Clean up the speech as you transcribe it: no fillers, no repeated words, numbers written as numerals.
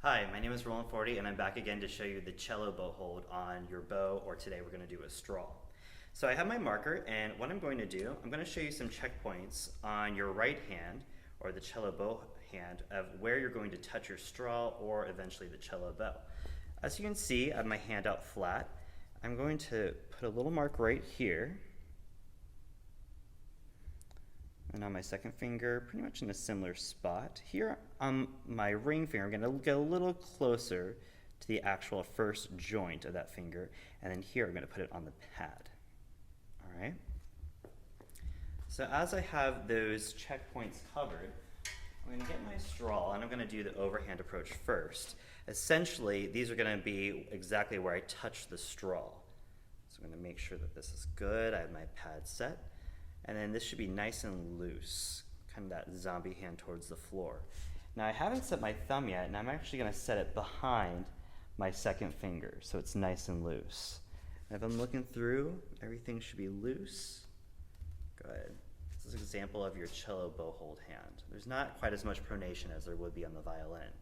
Hi, my name is Roland Forty, and I'm back again to show you the cello bow hold on your bow, or today we're going to do a straw. So I have my marker, and what I'm going to do, I'm going to show you some checkpoints on your right hand, or the cello bow hand, of where you're going to touch your straw, or eventually the cello bow. As you can see, I have my hand out flat. I'm going to put a little mark right here, and on my second finger, pretty much in a similar spot. Here on my ring finger, I'm going to get a little closer to the actual first joint of that finger, and then here I'm going to put it on the pad. All right? So as I have those checkpoints covered, I'm going to get my straw, and I'm going to do the overhand approach first. Essentially, these are going to be exactly where I touch the straw. So I'm going to make sure that this is good. I have my pad set. And then this should be nice and loose, kind of that zombie hand towards the floor. Now I haven't set my thumb yet, and I'm actually going to set it behind my second finger, so it's nice and loose. And if I'm looking through, everything should be loose. Good. This is an example of your cello bow hold hand. There's not quite as much pronation as there would be on the violin.